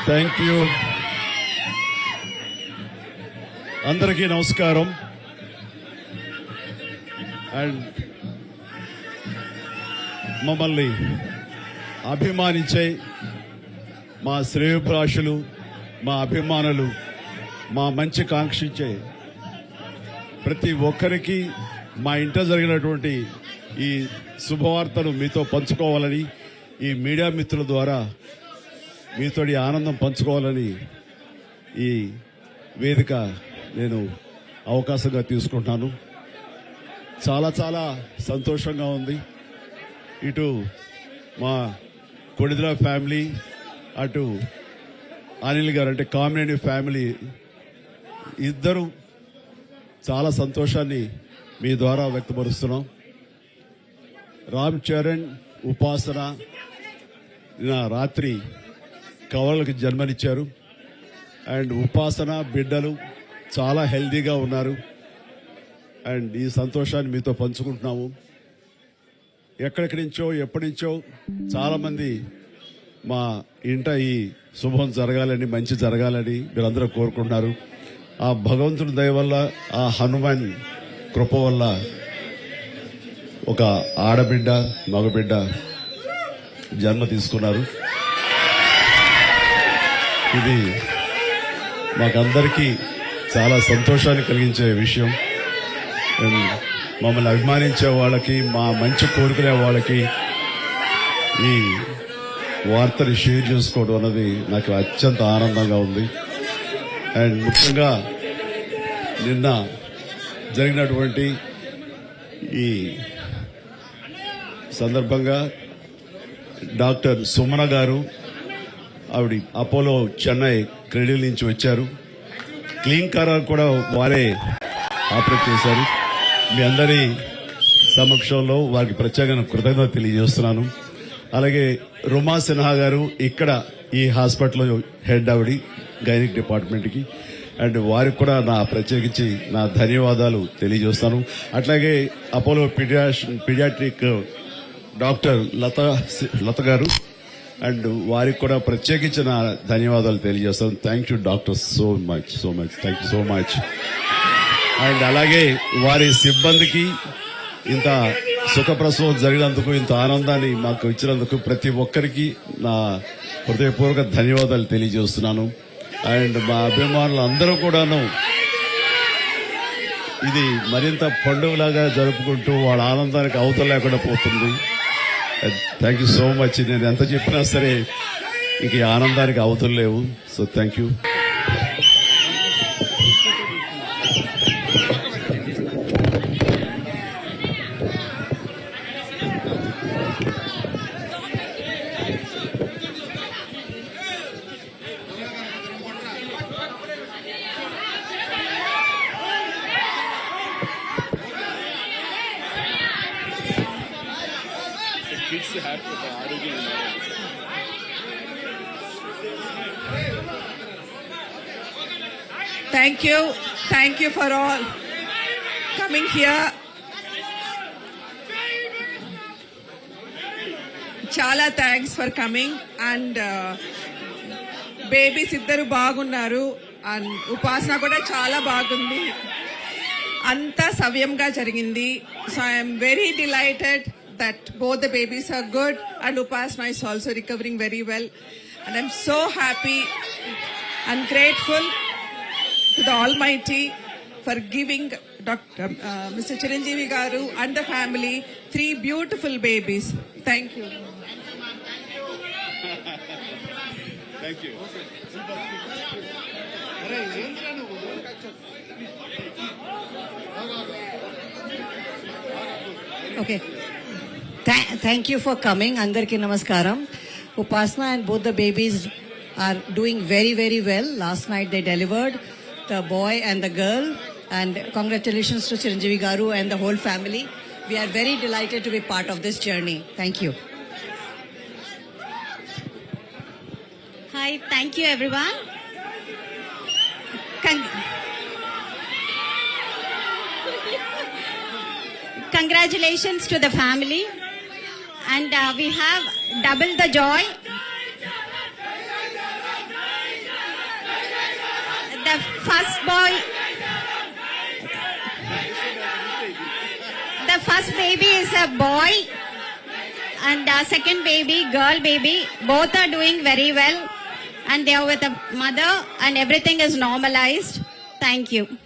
Thank you. అందరికీ నమస్కారం. And మమ్మల్ని అభిమానించే మా శ్రేయోభిలాషులు, మా అభిమానులు, మా మంచి కాంక్షించే ప్రతి ఒక్కరికి మా ఇంట జరిగినటువంటి ఈ శుభవార్తను మీతో పంచుకోవాలని, ఈ మీడియా మిత్రుల ద్వారా మీతోటి ఆనందం పంచుకోవాలని ఈ వేదిక నేను అవకాశంగా తీసుకుంటున్నాను. చాలా చాలా సంతోషంగా ఉంది. ఇటు మా కొడిదల ఫ్యామిలీ, అటు అనిల్ గారు అంటే కామినేని ఫ్యామిలీ ఇద్దరు చాలా సంతోషాన్ని మీ ద్వారా వ్యక్తపరుస్తున్నాం. రామ్ చరణ్, ఉపాసన నిన్న రాత్రి కవలకి జన్మనిచ్చారు. అండ్ ఉపాసన బిడ్డలు చాలా హెల్దీగా ఉన్నారు. అండ్ ఈ సంతోషాన్ని మీతో పంచుకుంటున్నాము. ఎక్కడెక్కడి నుంచో ఎప్పటి నుంచో చాలా మంది మా ఇంట ఈ శుభం జరగాలని, మంచి జరగాలని మీరందరూ కోరుకుంటున్నారు. ఆ భగవంతుడి దయ వల్ల, ఆ హనుమాన్ కృప వల్ల ఒక ఆడబిడ్డ, మగబిడ్డ జన్మ తీసుకున్నారు. ఇది మాకందరికీ చాలా సంతోషాన్ని కలిగించే విషయం. మమ్మల్ని అభిమానించే వాళ్ళకి, మా మంచి కోరుకునే వాళ్ళకి ఈ వార్తని షేర్ చేసుకోవడం అన్నది నాకు అత్యంత ఆనందంగా ఉంది. అండ్ ముఖ్యంగా నిన్న జరిగినటువంటి ఈ సందర్భంగా డాక్టర్ సుమన గారు, ఆవిడ అపోలో చెన్నై క్రెడిల్ నుంచి వచ్చారు. క్లీన్ కారాలు కూడా వారే ఆపరేట్ చేశారు. మీ అందరి సమక్షంలో వారికి ప్రత్యేకంగా కృతజ్ఞత తెలియజేస్తున్నాను. అలాగే రుమా సిన్హా గారు ఇక్కడ ఈ హాస్పిటల్లో హెడ్ ఆవిడ గైనిక్ డిపార్ట్మెంట్కి, అండ్ వారికి కూడా ప్రత్యేకించి నా ధన్యవాదాలు తెలియజేస్తాను. అట్లాగే అపోలో పీడియాట్రిక్ డాక్టర్ లత గారు, అండ్ వారికి కూడా ప్రత్యేకించి నా ధన్యవాదాలు తెలియజేస్తాను. Thank you doctor, so much thank you so much. And అలాగే వారి సిబ్బందికి ఇంత సుఖప్రసవం జరిగినందుకు, ఇంత ఆనందాన్ని మాకు ఇచ్చినందుకు ప్రతి ఒక్కరికి నా హృదయపూర్వక ధన్యవాదాలు తెలియజేస్తున్నాను. అండ్ మా అభిమానులు అందరూ కూడాను ఇది మరింత పండుగలాగా జరుపుకుంటూ వాళ్ళ ఆనందానికి అవతల లేకుండా పోతుంది. Thank you so much. నేను ఎంత చెప్పినా సరే ఇంక ఈ ఆనందానికి అవతలు లేవు. So thank you. Thank you for all coming here. Chala thanks for coming. And babies iddaru baagunnaru and upasana kuda chala baagundi. Anta savyamga jarigindi. So I am very delighted that both the babies are good and Upasana is also recovering very well. And I'm so happy and grateful to the Almighty for giving Mr. Chiranjeevi Garu and the family 3 beautiful babies. Thank you. Thank you. Okay. Thank you for coming. Andarki namaskaram. Upasana and both the babies are doing very, very well. Last night they delivered the boy and the girl. And congratulations to Chiranjeevi Garu and the whole family. We are very delighted to be part of this journey. Thank you. Hi, thank you everyone. Congratulations to the family, and we have double the joy. The first boy, the first baby is a boy, and the second baby, girl baby. Both are doing very well, and they are with a mother, and everything is normalized. Thank you.